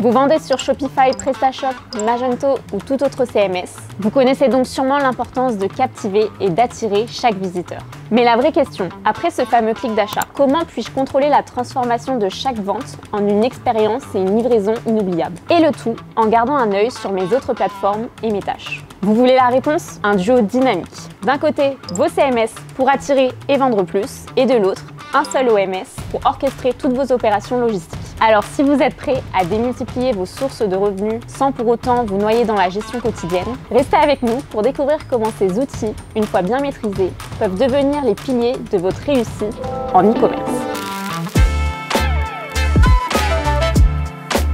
Vous vendez sur Shopify, PrestaShop, Magento ou tout autre CMS. Vous connaissez donc sûrement l'importance de captiver et d'attirer chaque visiteur. Mais la vraie question, après ce fameux clic d'achat, comment puis-je contrôler la transformation de chaque vente en une expérience et une livraison inoubliable? Et le tout en gardant un œil sur mes autres plateformes et mes tâches. Vous voulez la réponse? Un duo dynamique. D'un côté, vos CMS pour attirer et vendre plus, et de l'autre, un seul OMS pour orchestrer toutes vos opérations logistiques. Alors si vous êtes prêt à démultiplier vos sources de revenus sans pour autant vous noyer dans la gestion quotidienne, restez avec nous pour découvrir comment ces outils, une fois bien maîtrisés, peuvent devenir les piliers de votre réussite en e-commerce.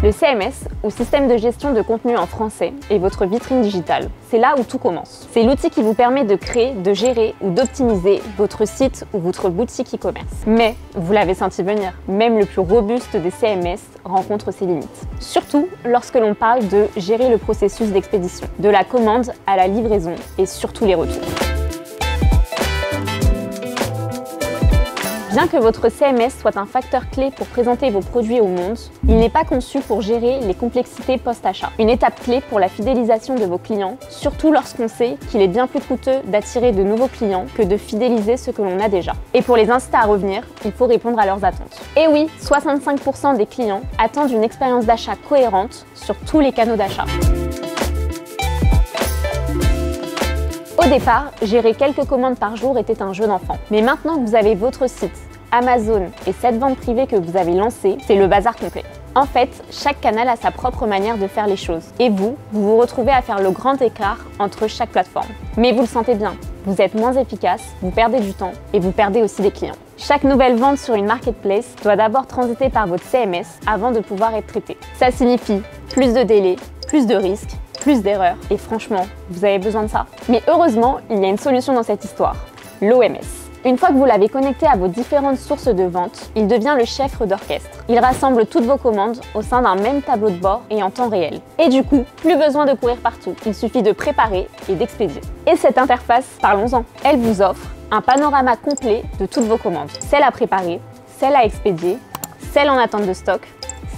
Le CMS, ou système de gestion de contenu en français, est votre vitrine digitale. C'est là où tout commence. C'est l'outil qui vous permet de créer, de gérer ou d'optimiser votre site ou votre boutique e-commerce. Mais, vous l'avez senti venir, même le plus robuste des CMS rencontre ses limites. Surtout lorsque l'on parle de gérer le processus d'expédition, de la commande à la livraison et surtout les retours. Bien que votre CMS soit un facteur clé pour présenter vos produits au monde, il n'est pas conçu pour gérer les complexités post-achat. Une étape clé pour la fidélisation de vos clients, surtout lorsqu'on sait qu'il est bien plus coûteux d'attirer de nouveaux clients que de fidéliser ceux que l'on a déjà. Et pour les inciter à revenir, il faut répondre à leurs attentes. Et oui, 65% des clients attendent une expérience d'achat cohérente sur tous les canaux d'achat. Au départ, gérer quelques commandes par jour était un jeu d'enfant. Mais maintenant que vous avez votre site, Amazon et cette vente privée que vous avez lancée, c'est le bazar complet. En fait, chaque canal a sa propre manière de faire les choses. Et vous vous retrouvez à faire le grand écart entre chaque plateforme. Mais vous le sentez bien, vous êtes moins efficace, vous perdez du temps et vous perdez aussi des clients. Chaque nouvelle vente sur une marketplace doit d'abord transiter par votre CMS avant de pouvoir être traitée. Ça signifie plus de délais, plus de risques, plus d'erreurs, et franchement, vous avez besoin de ça. Mais heureusement, il y a une solution dans cette histoire, l'OMS. Une fois que vous l'avez connecté à vos différentes sources de vente, il devient le chef d'orchestre. Il rassemble toutes vos commandes au sein d'un même tableau de bord et en temps réel. Et du coup, plus besoin de courir partout, il suffit de préparer et d'expédier. Et cette interface, parlons-en. Elle vous offre un panorama complet de toutes vos commandes. Celles à préparer, celles à expédier, celles en attente de stock,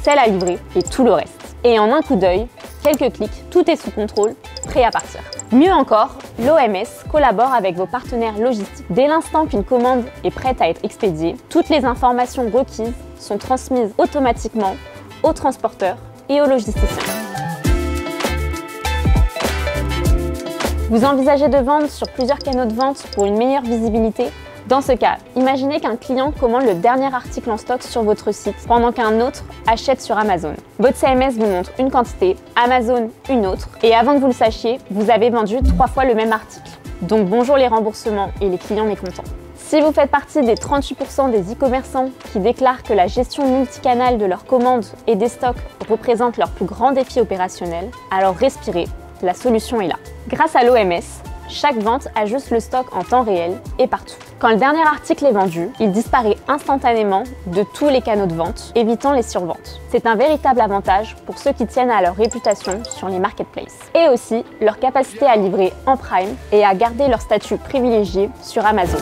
celles à livrer et tout le reste. Et en un coup d'œil, quelques clics, tout est sous contrôle, prêt à partir. Mieux encore, l'OMS collabore avec vos partenaires logistiques. Dès l'instant qu'une commande est prête à être expédiée, toutes les informations requises sont transmises automatiquement aux transporteurs et aux logisticiens. Vous envisagez de vendre sur plusieurs canaux de vente pour une meilleure visibilité? Dans ce cas, imaginez qu'un client commande le dernier article en stock sur votre site pendant qu'un autre achète sur Amazon. Votre CMS vous montre une quantité, Amazon une autre, et avant que vous le sachiez, vous avez vendu 3 fois le même article. Donc bonjour les remboursements et les clients mécontents. Si vous faites partie des 38% des e-commerçants qui déclarent que la gestion multicanale de leurs commandes et des stocks représente leur plus grand défi opérationnel, alors respirez, la solution est là. Grâce à l'OMS, chaque vente ajuste le stock en temps réel et partout. Quand le dernier article est vendu, il disparaît instantanément de tous les canaux de vente, évitant les surventes. C'est un véritable avantage pour ceux qui tiennent à leur réputation sur les marketplaces. Et aussi leur capacité à livrer en prime et à garder leur statut privilégié sur Amazon.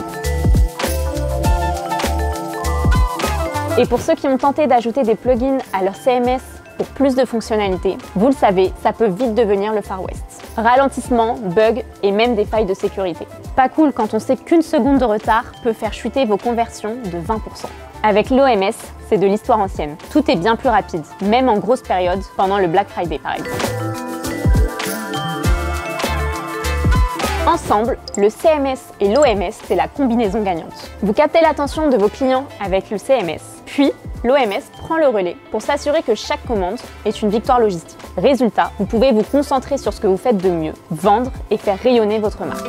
Et pour ceux qui ont tenté d'ajouter des plugins à leur CMS pour plus de fonctionnalités, vous le savez, ça peut vite devenir le Far West. Ralentissement, bugs et même des failles de sécurité. Pas cool quand on sait qu'une seconde de retard peut faire chuter vos conversions de 20%. Avec l'OMS, c'est de l'histoire ancienne. Tout est bien plus rapide, même en grosse période, pendant le Black Friday par exemple. Ensemble, le CMS et l'OMS, c'est la combinaison gagnante. Vous captez l'attention de vos clients avec le CMS, puis l'OMS prend le relais pour s'assurer que chaque commande est une victoire logistique. Résultat, vous pouvez vous concentrer sur ce que vous faites de mieux, vendre et faire rayonner votre marque.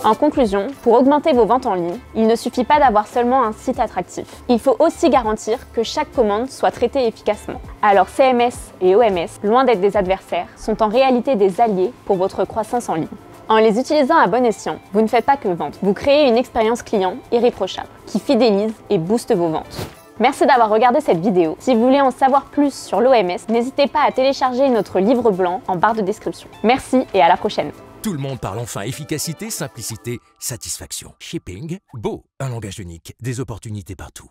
En conclusion, pour augmenter vos ventes en ligne, il ne suffit pas d'avoir seulement un site attractif. Il faut aussi garantir que chaque commande soit traitée efficacement. Alors CMS et OMS, loin d'être des adversaires, sont en réalité des alliés pour votre croissance en ligne. En les utilisant à bon escient, vous ne faites pas que vendre. Vous créez une expérience client irréprochable qui fidélise et booste vos ventes. Merci d'avoir regardé cette vidéo. Si vous voulez en savoir plus sur l'OMS, n'hésitez pas à télécharger notre livre blanc en barre de description. Merci et à la prochaine. Tout le monde parle enfin efficacité, simplicité, satisfaction. Shipping, beau, un langage unique, des opportunités partout.